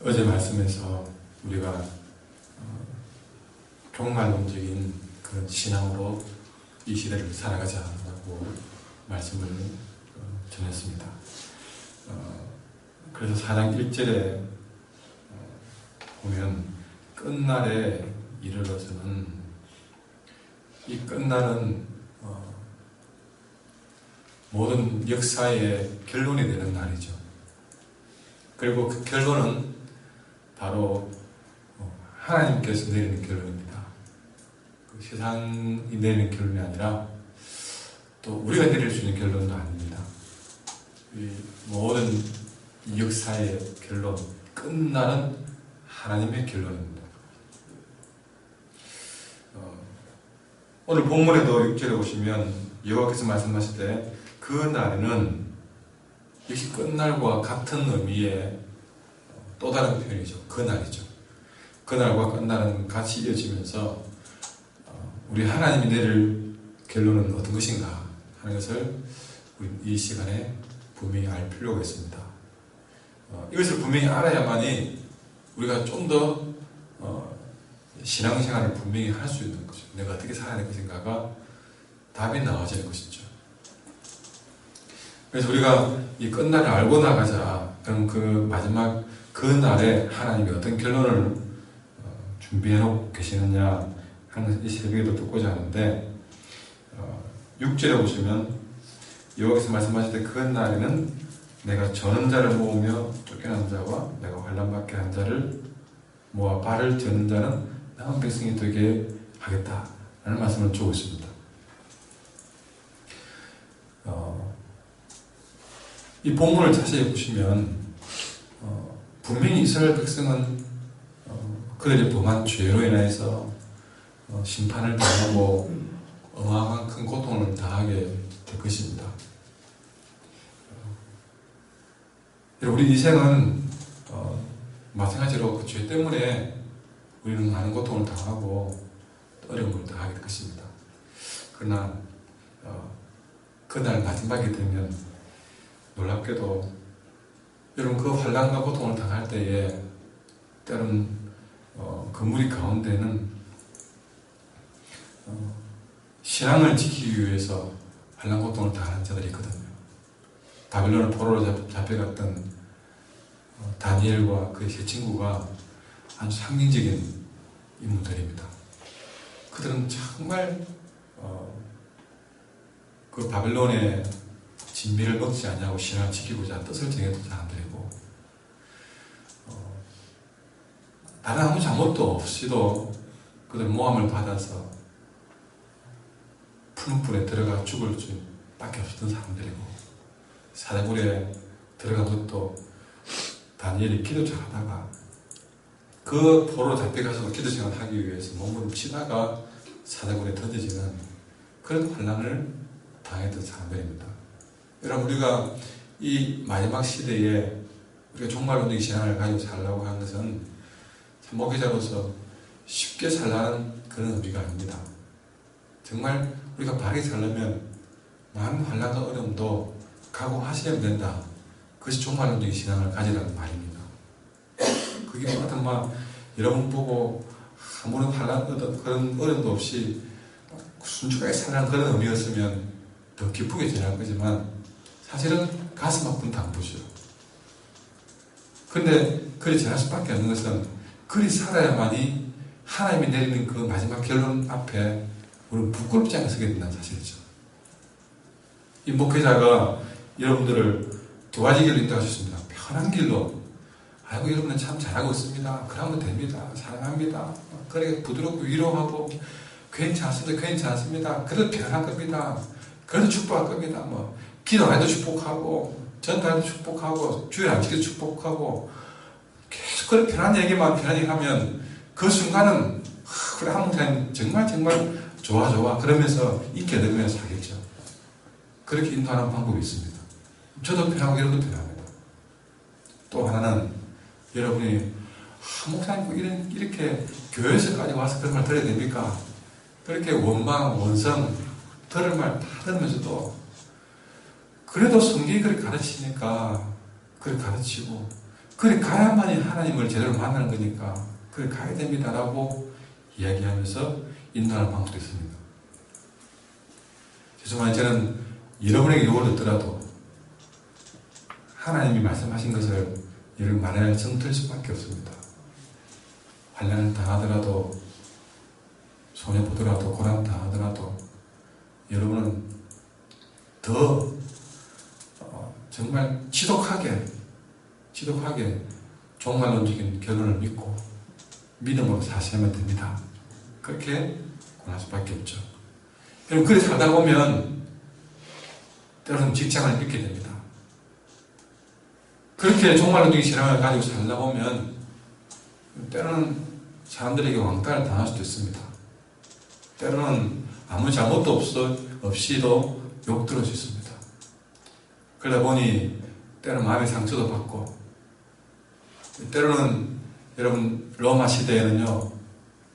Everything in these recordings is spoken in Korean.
어제 말씀에서 우리가 종말론적인 그런 신앙으로 이 시대를 살아가자라고 말씀을 전했습니다. 그래서 4장 1절에 보면 끝날에 이르러서는 이 끝날은 모든 역사의 결론이 되는 날이죠. 그리고 그 결론은 바로 하나님께서 내리는 결론입니다. 그 세상이 내리는 결론이 아니라 또 우리가 내릴 수 있는 결론도 아닙니다. 이 모든 역사의 결론, 끝나는 하나님의 결론입니다. 오늘 본문에도 6절에 보시면 여호와께서 말씀하실 때 그 날에는 역시 끝날과 같은 의미의 또 다른 표현이죠. 그날이죠. 그날과 끝날은 같이 이어지면서 우리 하나님이 내릴 결론은 어떤 것인가 하는 것을 우리 이 시간에 분명히 알 필요가 있습니다. 이것을 분명히 알아야만이 우리가 좀 더 신앙생활을 분명히 할 수 있는 거죠. 내가 어떻게 살아야 될 것인가가 답이 나와지는 것이죠. 그래서 우리가 이 끝날을 알고 나가자. 그럼 그 마지막 그 날에 하나님이 어떤 결론을 준비해 놓고 계시느냐 하는 이 새벽에도 듣고자 하는데 6절에 보시면 여호와께서 말씀하실 때 그 날에는 내가 저는 자를 모으며 쫓겨난 자와 내가 환난받게 한 자를 모아 발을 저는 자는 남은 백성이 되게 하겠다라는 말씀을 주고 있습니다. 이 본문을 자세히 보시면 분명히 이스라엘 백성은 그들이 범한 죄로 인해서 심판을 당하고 어마어마한 큰 고통을 당하게 될 것입니다. 우리 인생은 마찬가지로 그 죄 때문에 우리는 많은 고통을 당하고 어려움을 당하게 될 것입니다. 그러나 그날 마지막이 되면 놀랍게도 여러분 그 환난과 고통을 당할 때에 때로는 그 무리 가운데는 신앙을 지키기 위해서 환난 고통을 당하는 자들이 있거든요. 바빌론 포로로 잡혀갔던 다니엘과 그의 세 친구가 아주 상징적인 인물들입니다. 그들은 정말 그 바빌론의 진미를 먹지 않냐고 신앙을 지키고자 뜻을 정했던 사람들이고 다른 아무 잘못도 없이도 그들 모함을 받아서 푸른 불에 들어가 죽을 수밖에 없었던 사람들이고 사대굴에 들어간 것도 다니엘이 기도 잘하다가 그 포로로 잡혀가서 기도 생활을 하기 위해서 몸부림 치다가 사대굴에 던져지는 그런 환난을 당했던 사람들입니다. 여러분 우리가 이 마지막 시대에 우리가 종말론적인 신앙을 가지고 살라고 하는 것은 목회자로서 쉽게 살라는 그런 의미가 아닙니다. 정말 우리가 바르게 살려면 많은 환난과 어려움도 각오하셔야 된다. 그것이 종말론적인 신앙을 가지라는 말입니다. 그게 같은 여러분 보고 아무런 환난 그런 어려움도 없이 순종하게 살라는 그런 의미였으면 더 기쁘게 지낼 거지만 사실은 가슴 아픈 당부죠. 그런데 그리 지날 수밖에 없는 것은 그리 살아야만이 하나님이 내리는 그 마지막 결론 앞에 우리는 부끄럽지 않게 서게 된다는 사실이죠. 이 목회자가 여러분들을 두 가지 길로 인도하셨습니다. 편한 길로 아이고 여러분은 참 잘하고 있습니다. 그러면 됩니다. 사랑합니다. 그렇게 부드럽고 위로하고 괜찮습니다. 괜찮습니다. 그래도 편할 겁니다. 그래도 축복할 겁니다. 기도해도 축복하고 전도해도 축복하고 주일 안 지켜도 축복하고 계속 그렇게 편한 얘기만 편한 얘기 하면 그 순간은 그래 한 목사님 정말 좋아 그러면서 인기 얻으면서 사겠죠. 그렇게 인도하는 방법이 있습니다. 저도 편하고 여러분도 편합니다. 또 하나는 여러분이 목사님 이렇게 교회에서까지 와서 그런 말 들어야 됩니까? 그렇게 원성 들을 말 다 들으면서도 그래도 성경이 그렇게 가르치니까 그렇게 가르치고 그래 가야만이 하나님을 제대로 만나는 거니까 그래 가야 됩니다라고 이야기하면서 인도하는 방법도 있습니다. 죄송하지만 저는 여러분에게 요구를 듣더라도 하나님이 말씀하신 것을 여러분 만에 정틀 수밖에 없습니다. 환난을 당하더라도 손해 보더라도 고난 당하더라도 여러분은 더 정말 지독하게 종말론적인 결론을 믿고 믿음으로 사시면 됩니다. 그렇게 권할 수밖에 없죠. 여러분 그렇게 살다 보면 때로는 직장을 잃게 됩니다. 그렇게 종말론적인 신앙을 가지고 살다 보면 때로는 사람들에게 왕따를 당할 수도 있습니다. 때로는 아무 잘못도 없이도 욕 들을 수 있습니다. 그러다 보니 때로는 마음의 상처도 받고 때로는 여러분 로마 시대에는요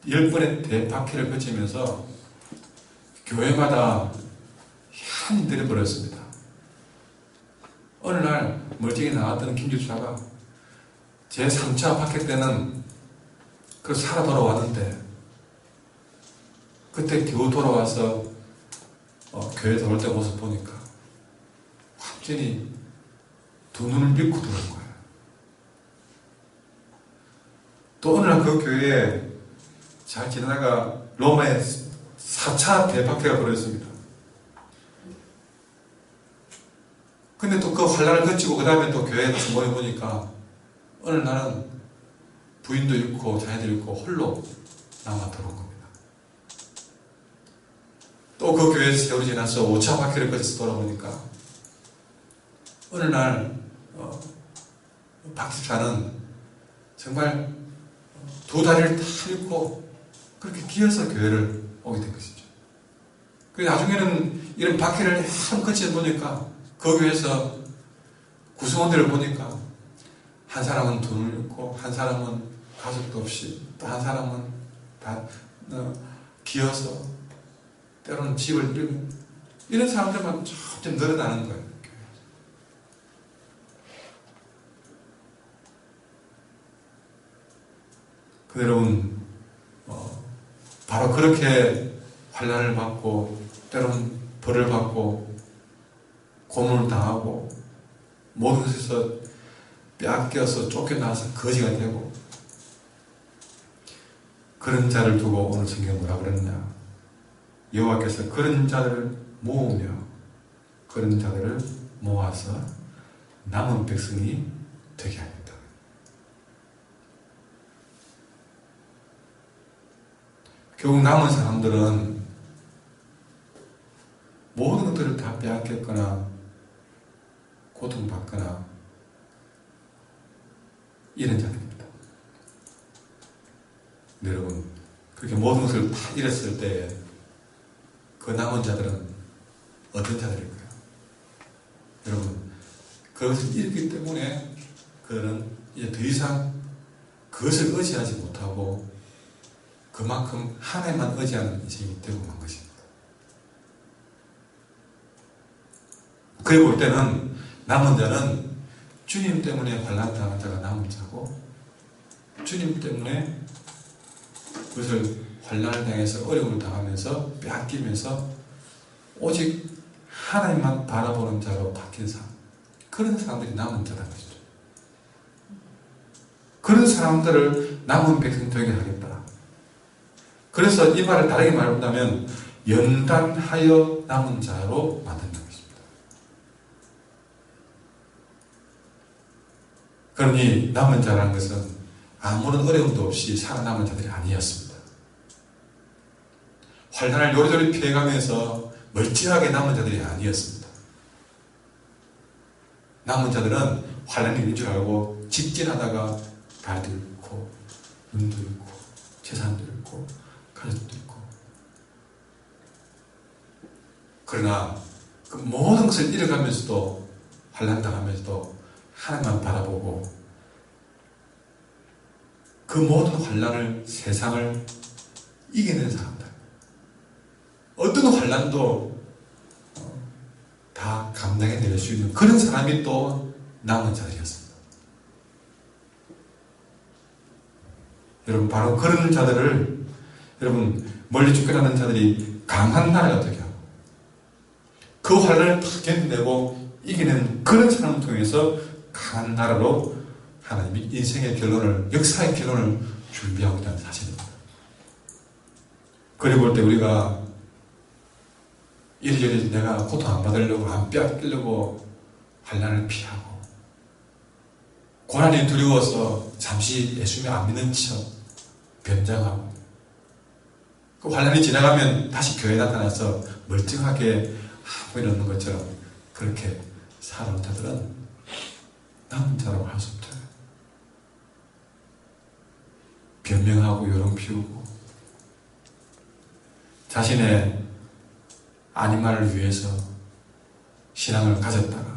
10번의 대박해를 거치면서 교회마다 한이 들어버렸습니다. 어느 날 멀쩡히 나왔던 김주사가 제 3차 박해 때는 살아 돌아왔는데 그때 겨우 돌아와서 교회 들어올 때 모습 보니까 완전히 두 눈을 밀고 들어온 거예요. 또 어느 날 그 교회에 잘 지나다가 로마에 4차 대박해가 벌어졌습니다. 근데 또 그 환란을 거치고 그 다음에 또 교회에 가서 모여보니까 어느 날은 부인도 잃고 자녀도 잃고 홀로 남아 들어온 겁니다. 또 그 교회에서 세월이 지나서 5차 박해를 거쳐서 돌아보니까 어느 날 박집사는 정말 두 다리를 다 잃고 그렇게 기어서 교회를 오게 된 것이죠. 그래서 나중에는 이런 박해를 한 거쳐 보니까 그 교회에서 구성원들을 보니까 한 사람은 돈을 잃고 한 사람은 가족도 없이 또 한 사람은 다 기어서 때로는 집을 잃는 이런 사람들만 점점 늘어나는 거예요. 여러분 바로 그렇게 환난을 받고 때로는 벌을 받고 고문을 당하고 모든 것에서 빼앗겨서 쫓겨나서 거지가 되고 그런 자를 두고 오늘 성경 뭐라 그랬냐 여호와께서 그런 자들을 모으며 그런 자들을 모아서 남은 백성이 되게 합니다. 결국 남은 사람들은 모든 것들을 다 빼앗겼거나 고통받거나 이런 자들입니다. 여러분 그렇게 모든 것을 다 잃었을 때 그 남은 자들은 어떤 자들일까요? 여러분 그것을 잃기 때문에 그들은 이제 더 이상 그것을 의지하지 못하고 그만큼 하나님만 의지하는 인생이 되고 만 것입니다. 그래 볼 때는 남은 자는 주님 때문에 환난 당한 자가 남은 자고 주님 때문에 그것을 환난을 당해서 어려움을 당하면서 빼앗기면서 오직 하나님만 바라보는 자로 바뀐 사람 그런 사람들이 남은 자라는 것이죠. 그런 사람들을 남은 백성 되게 하겠다. 그래서 이 말을 다르게 말한다면 연단하여 남은 자로 만든다는 것입니다. 그러니 남은 자라는 것은 아무런 어려움도 없이 살아남은 자들이 아니었습니다. 환난을 요리조리 피해가면서 멀쩡하게 남은 자들이 아니었습니다. 남은 자들은 환난이 있는 줄 알고 직진하다가 발도 잃고 눈도 잃고 재산도 잃고 가족도 있고 그러나 그 모든 것을 잃어가면서도 환난당하면서도 하나님만 바라보고 그 모든 환난을 세상을 이겨낸 사람들 어떤 환난도 다 감당해낼 수 있는 그런 사람이 또 남은 자들이었습니다. 여러분 바로 그런 자들을 여러분 멀리 쫓겨나는 자들이 강한 나라를 어떻게 하고 그 환란을 탁 견뎌내고 이기는 그런 사람을 통해서 강한 나라로 하나님이 인생의 결론을 역사의 결론을 준비하고 있다는 사실입니다. 그리고 볼 때 우리가 이리저리 내가 고통 안 받으려고 안 빼앗기려고 환란을 피하고 고난이 두려워서 잠시 예수님 안 믿는 척 변장하고 그 환란이 지나가면 다시 교회에 나타나서 멀쩡하게 아무 일 없는 것처럼 그렇게 살아온 자들은 남은 자라고 할 수 없잖아요. 변명하고 요령 피우고 자신의 아니말을 위해서 신앙을 가졌다가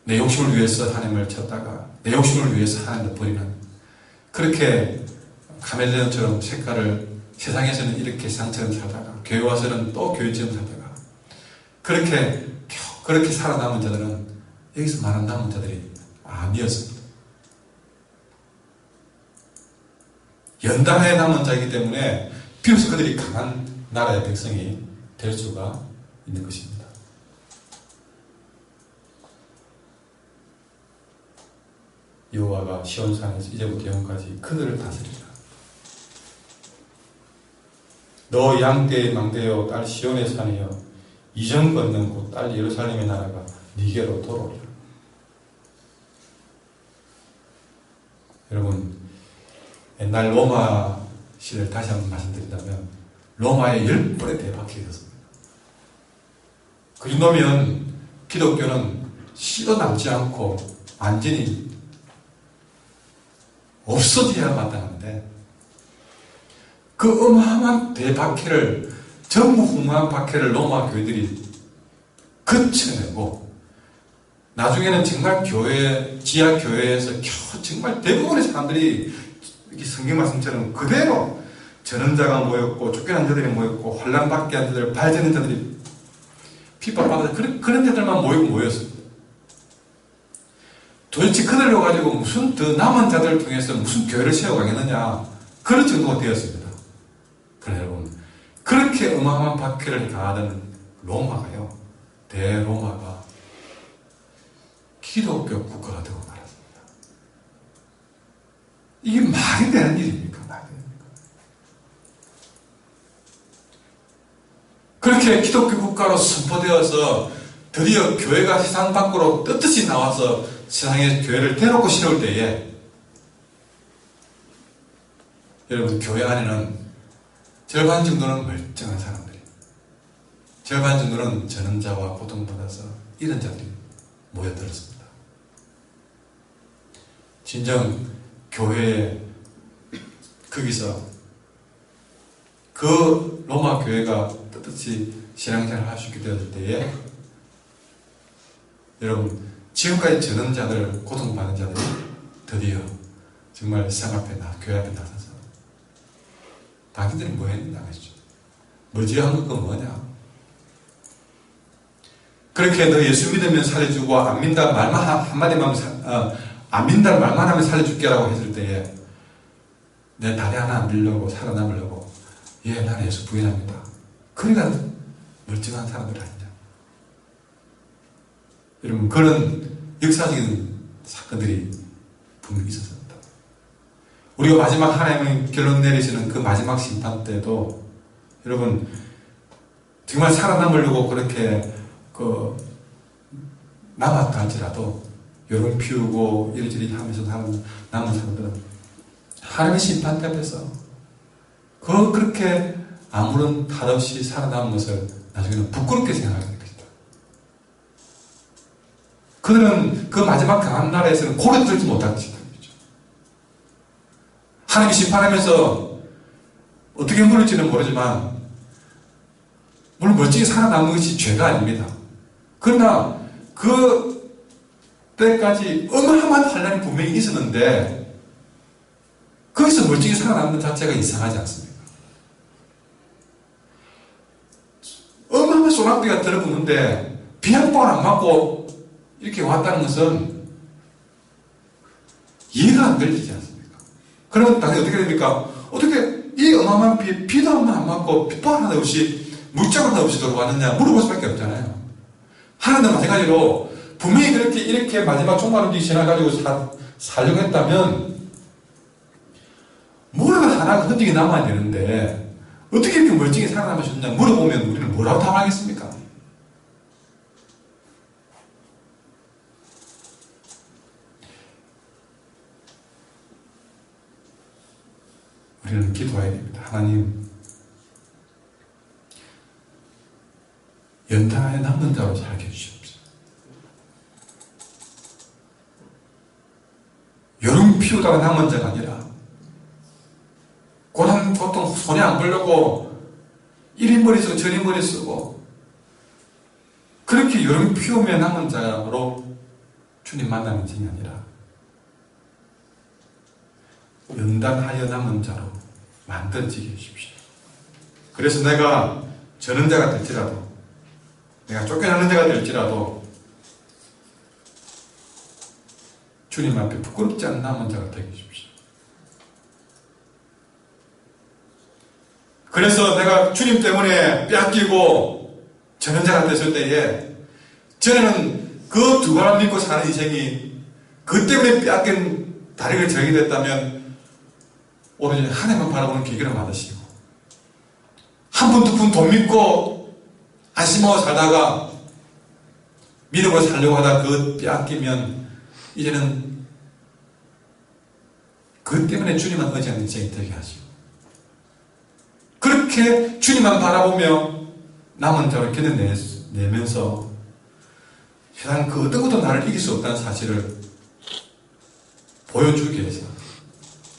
내 욕심을 위해서 하나님을 찾다가 내 욕심을 위해서 하나님을 버리는 그렇게 카멜레온처럼 색깔을 세상에서는 이렇게 세상처럼 살다가 교회 와서는 또 교회처럼 살다가 그렇게 살아남은 자들은 여기서 말한 남은 자들이 아니었습니다. 연단에 남은 자이기 때문에 비로소 그들이 강한 나라의 백성이 될 수가 있는 것입니다. 여호와가 시온산에서 이제부터 영까지 그들을 다스리라. 너 양떼의 망대여 딸 시온의 산이여 이전 걷는 곳 딸 예루살렘의 나라가 네게로 돌아오리라. 여러분 옛날 로마 시대를 다시 한번 말씀드린다면 로마의 10번의 대박이 있었습니다. 그 정도면 기독교는 씨도 남지 않고 완전히 없어져야 마땅한데 그 어마어마한 대박해를 전무후무한 박해를 로마 교회들이 거쳐내고 나중에는 정말 교회 지하 교회에서 정말 대부분의 사람들이 이렇게 성경 말씀처럼 그대로 전원자가 모였고 쫓겨난 자들이 모였고 환난받게 한 자들 발전한 자들이 핍박받아서 그런 자들만 모였습니다. 도대체 그들로 가지고 무슨 더 남은 자들을 통해서 무슨 교회를 세워가겠느냐 그런 정도가 되었습니다. 그러나 여러분 그렇게 어마어마한 박해를 가하던 로마가요 대로마가 기독교 국가가 되고 말았습니다. 이게 말이 되는 일입니까? 말이 됩니까? 그렇게 기독교 국가로 선포되어서 드디어 교회가 세상 밖으로 떳떳이 나와서 세상에 교회를 대놓고 세울 때에 여러분 교회 안에는 절반 정도는 멀쩡한 사람들이 절반 정도는 전원자와 고통받아서 이런 자들이 모여들었습니다. 진정 교회에 거기서 그 로마 교회가 떳떳이 신앙생활을 할 수 있게 되었을 때에 여러분 지금까지 전원자들 고통받는 자들이 드디어 정말 세상 앞에 교회 앞에 나서서 자기들이 뭐 했느냐 하시죠. 머지않은 건 뭐냐. 그렇게 너 예수 믿으면 살려주고 안 믿다 말만 한마디만 안 믿다 말만 하면 살려줄게라고 했을 때에 내 다리 하나 안 빌려고 살아남으려고 예 나는 예수 부인합니다. 그러니까 멀쩡한 사람들 아니냐. 여러분 그런 역사적인 사건들이 분명히 있었습니다. 우리가 마지막 하나님의 결론 내리시는 그 마지막 심판 때도 여러분 정말 살아남으려고 그렇게 남았다 할지라도 요런 피우고 이리저리 하면서 남은 사람들은 하나님의 심판 때 앞에서 그렇게 아무런 탈 없이 살아남은 것을 나중에는 부끄럽게 생각하게 될 것이다. 그들은 그 마지막 강한 나라에서는 고개도 들지 못할 것이다. 하나님이 심판하면서 어떻게 물을지는 모르지만 물론 멀쩡히 살아남는 것이 죄가 아닙니다. 그러나 그 때까지 어마어마한 환난이 분명히 있었는데 거기서 멀쩡히 살아남는 자체가 이상하지 않습니까? 어마어마한 소낙비가 들어붙는데 비 한 번 안 맞고 이렇게 왔다는 것은 이해가 안 되지 않습니까? 그러면 당연히 어떻게 됩니까? 어떻게 이 어마어마한 비도 한 번 안 맞고 빗방 하나 없이 물장 하나 없이 돌아왔느냐 물어볼 수밖에 없잖아요. 하나님도 마찬가지로 분명히 이렇게 마지막 종말음식이 지나가지고 살려고 했다면 뭐라도 하나가 흔적이 남아야 되는데 어떻게 이렇게 멀쩡히 살아남으셨냐 물어보면 우리는 뭐라고 답하겠습니까? 우리는 기도해야 됩니다. 하나님, 연단에 남는 자로 살게 해주시옵소서. 여름 피우다가 남은 자가 아니라 고난 보통 손에 안 보려고 이리 머리 쓰고 저리 머리 쓰고 그렇게 여름 피우며 남은 자로 주님 만나는 인생이 아니라 연단하여 남은 자로 만들어지게 해주십시오. 그래서 내가 전원자가 될지라도 내가 쫓겨나는 자가 될지라도 주님 앞에 부끄럽지 않은 남은 자가 되게 해주십시오. 그래서 내가 주님 때문에 빼앗기고 전원자가 됐을 때에 전에는 그 두 바람 믿고 사는 인생이 그 때문에 빼앗긴 다리를 저게 됐다면 오로지 하나님만 바라보는 계기를 받으시고 한 푼 두 푼 돈 믿고 안심하고 살다가 믿음으로 살려고 하다 그 빼앗기면 이제는 그 때문에 주님만 의지하는 인생이 되게 하시고 그렇게 주님만 바라보며 남은 자를 견뎌내면서 세상 그 어떤 것도 나를 이길 수 없다는 사실을 보여주기 위해서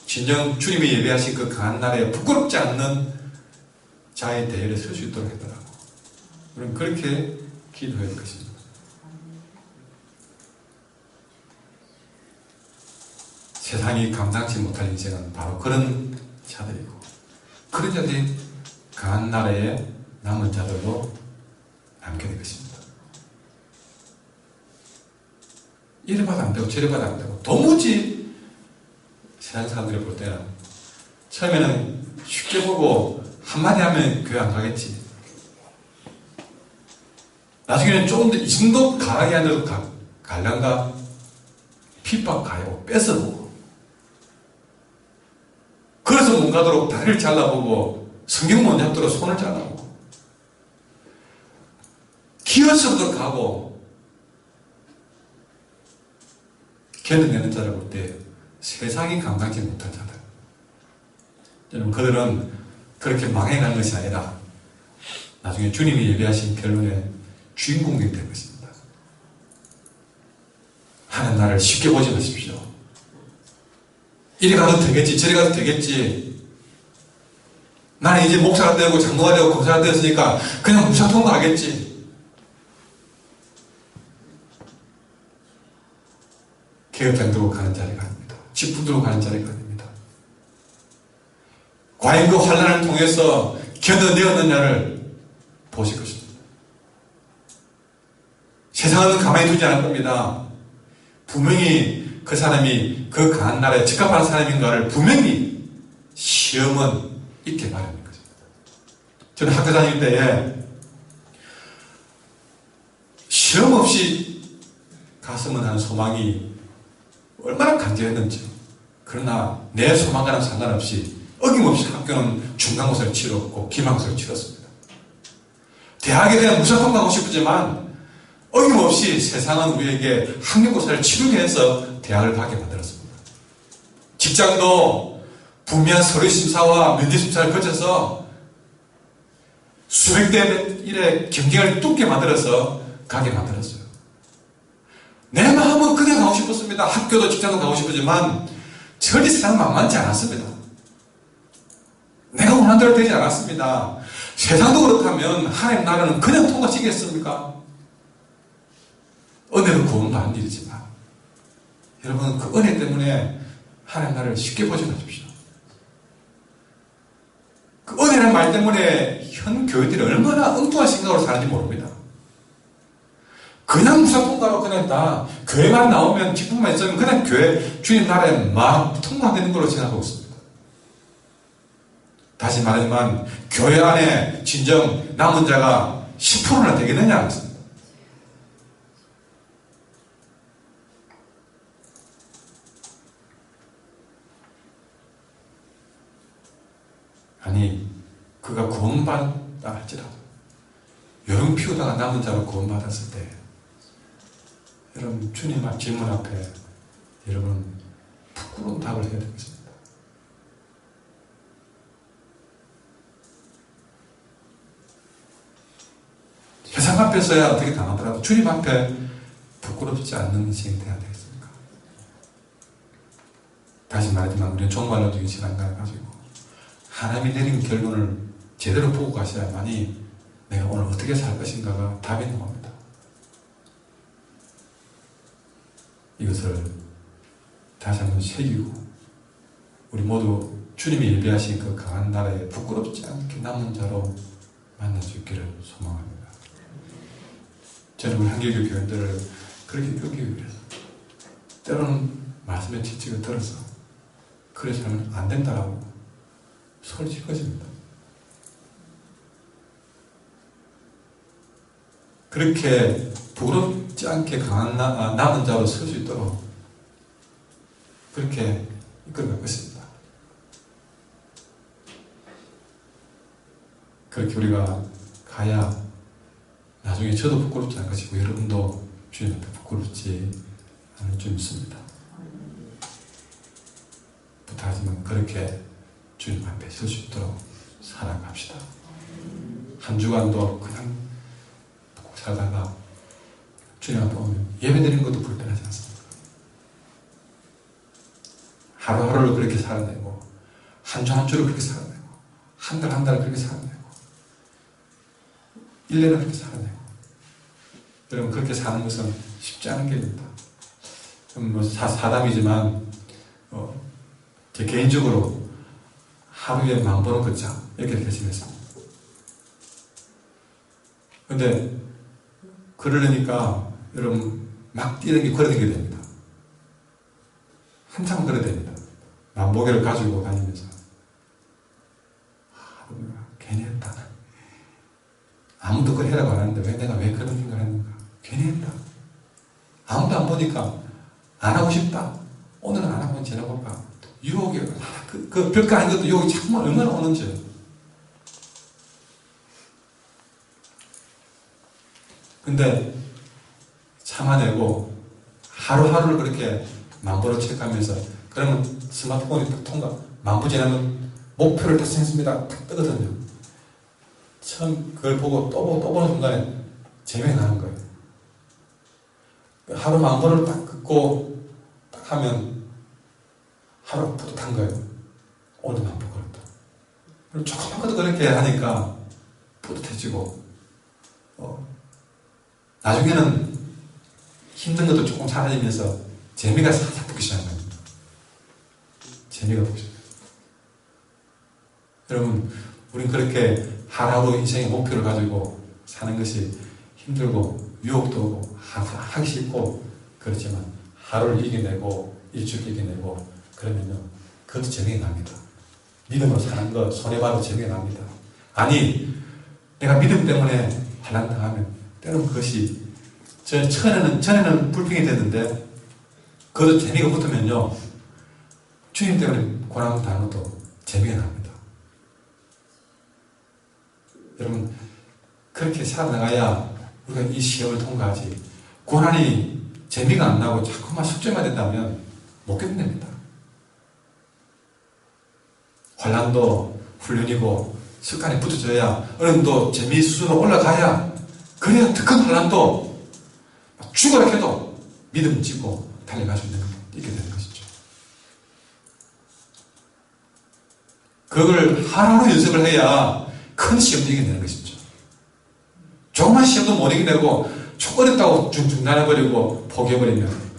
진정 주님이 예배하신 그 강한 날에 부끄럽지 않는 자의 대열에 설 수 있도록 했더라고. 우리는 그렇게 기도해야 할 것입니다. 세상이 감당치 못할 인생은 바로 그런 자들이고 그런 자들이 강한 나라에 남은 자들로 남게 될 것입니다. 이래 봐도 안 되고 저래 봐도 안 되고 도무지 세상 사람들이 볼 때는 처음에는 쉽게 보고 한마디 하면 교회 안 가겠지. 나중에는 조금 더 이 정도 강하게 하는 갈량과 핍박 가요. 뺏어보고 그래서 못 가도록 다리를 잘라보고 성경 못 잡도록 손을 잘라보고 기어서도 가고 견뎌내는 자를 볼 때 세상이 감당지 못한 자들. 여러분, 그들은 그렇게 망해가는 것이 아니라 나중에 주님이 예비하신 결론의 주인공이 될 것입니다. 하나님 나를 쉽게 보지 마십시오. 이리 가도 되겠지, 저리 가도 되겠지. 나는 이제 목사가 되고 장로가 되고 검사가 되었으니까 그냥 무사 통과하겠지. 개업장 들고 가는 자리가 아닙니다. 직분 들고 가는 자리가 아닙니다. 과연 그 환난을 통해서 견뎌내었느냐를 보실 것입니다. 세상은 가만히 두지 않을 겁니다. 분명히 그 사람이 그 강한 나라에 적합한 사람인가를 분명히 시험은 있게 마련인 것입니다. 저는 학교 다닐 때에 시험 없이 갔으면 하는 소망이 얼마나 간절했는지. 그러나 내 소망과는 상관없이 어김없이 학교는 중간고사를 치렀고 기말고사를 치렀습니다. 대학에 그냥 무사 통과하고 싶지만 어김없이 세상은 우리에게 학력고사를 치르게 해서 대학을 가게 만들었습니다. 직장도 분명한 서류심사와 면접심사를 거쳐서 수백 대 일의 경쟁을 뚫게 만들어서 가게 만들었어요. 내 마음은 그냥 가고 싶었습니다. 학교도 직장도 가고 싶었지만 절대 세상은 만만치 않았습니다. 내가 원하는 대로 되지 않았습니다. 세상도 그렇다면 하나님 나라는 그냥 통과시키겠습니까? 은혜로 구원받는 일이지만 여러분 그 은혜 때문에 하나님 나라를 쉽게 보지 마십시오. 그 은혜라는 말 때문에 현 교회들이 얼마나 엉뚱한 생각으로 사는지 모릅니다. 그냥 무사 통과로 그냥 다 교회만 나오면 기쁨만 있으면 그냥 교회 주님 나라에 막 통과되는 걸로 생각하고 있습니다. 다시 말하지만 교회 안에 진정 남은 자가 10%나 되겠느냐 했습니다. 아니 그가 구원받았다 할지라도 여름 피우다가 남은 자로 구원받았을 때 여러분 주님 앞 질문 앞에 여러분 부끄러운 답을 해야 되겠습니다. 세상 앞에서야 어떻게 당하더라도 주님 앞에 부끄럽지 않는 인생이 되어야 되겠습니까? 다시 말하지만 우리는 종말론적인 시간을 가지고 하나님이 내린 결론을 제대로 보고 가셔야만이 내가 오늘 어떻게 살 것인가가 답이 나옵니다. 이것을 다시 한번 새기고 우리 모두 주님이 예비하신 그 강한 나라에 부끄럽지 않게 남은 자로 만날 수 있기를 소망합니다. 저는 우리 한길교 교인들을 그렇게 끄기 위해서 때로는 말씀에 지치고 들어서 그래 살면 안 된다라고 소리칠 것입니다. 그렇게 부끄럽지 않게 강한 남은 자로 설 수 있도록 그렇게 이끌어갈 것입니다. 그렇게 우리가 가야 나중에 저도 부끄럽지 않을 것이고 여러분도 주님 앞에 부끄럽지 않을 줄 믿습니다. 부탁하지만 그렇게 주님 앞에 설 수 있도록 살아갑시다. 한 주간도 그냥 살다가 주님 앞에 오면 예배드리는 것도 불편하지 않습니까? 하루하루를 그렇게 살아내고 한 주 한 주를 그렇게 살아내고 한 달 한 달을 그렇게 살아내고 1년을 그렇게 살아내고 여러분 그렇게 사는 것은 쉽지 않은 길입니다. 뭐 사담이지만 제 개인적으로 하루에 10,000번은 걷자 이렇게 결심했습니다. 근데 걸으려니까 여러분 막 걸어다니게 됩니다. 한참 걸어야 됩니다. 만보계를 가지고 다니면서 괜히 했다. 아무도 그걸 해라고 안 하는데 왜 내가 왜 그런 생각을 했는가. 괜히 했다. 아무도 안 보니까 안 하고 싶다. 오늘은 안 하고 지나볼까. 유혹이 그 별거 아닌 것도 유혹이 정말 얼마나 오는지. 근데 참아내고 하루하루를 그렇게 10,000보로 체크하면서 그러면 스마트폰이 딱 통과 10,000보 지나면 목표를 달성했습니다. 딱 뜨거든요. 처음 그걸 보고 또 보는 순간에 재미가 나는 거예요. 하루 10,000보를 딱 긋고 딱 하면 하루 뿌듯한 거예요. 오늘 10,000보 걸었다. 그리고 조금만 것도 그렇게 하니까 뿌듯해지고 나중에는 힘든 것도 조금 사라지면서 재미가 살짝 붙기 시작한 겁니다. 재미가 붙기 시작해요. 여러분, 우린 그렇게 하루하루 인생의 목표를 가지고 사는 것이 힘들고 유혹도 오고 하기 싫고 그렇지만 하루를 이겨내고 일주일 이겨내고 그러면요 그것도 재미가 납니다. 믿음으로 사는 것 손해봐도 재미가 납니다. 아니 내가 믿음 때문에 환난당하면 때로는 그것이 전에는 불평이 됐는데 그것도 재미가 붙으면요 주님 때문에 고난 당하는 것도 재미가 납니다. 여러분 그렇게 살아나가야 우리가 이 시험을 통과하지 고난이 재미가 안 나고 자꾸만 숙제만 된다면 못 견딥니다. 환난도 훈련이고 습관이 붙어져야 어느 정도 재미 수준으로 올라가야 그래야 더 큰 환난도 죽어라 해도 믿음 짓고 달려갈 수 있게 되는 것이죠. 그걸 하루하루 연습을 해야 큰 시험도 이겨내는 것이죠. 조그만 시험도 못 이겨내고 초거렸다고 중단해버리고 포기해버리면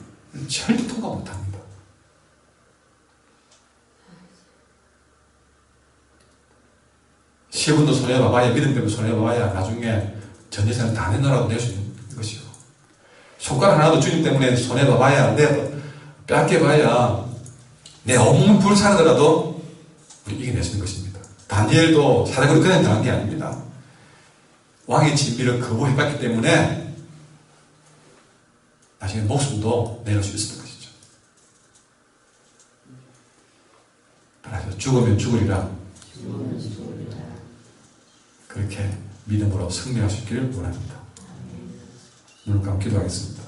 절대 통과 못합니다. 시험도 손해봐봐야 믿음 때문에 손해봐야 나중에 전 재산을 다 내놓으라고 낼 수 있는 것이고 손가락 하나도 주님 때문에 손해봐봐야 빼앗겨봐야 내 온몸을 불사르더라도 우리 이겨낼 수 있는 것입니다. 다니엘도 사대부를 그냥 당한 게 아닙니다. 왕의 진비를 거부해봤기 때문에 나중에 목숨도 내놓을 수 있었던 것이죠. 그래서 죽으면 죽으리라. 그렇게 믿음으로 승리할 수 있기를 원합니다. 눈을 감고 기도하겠습니다.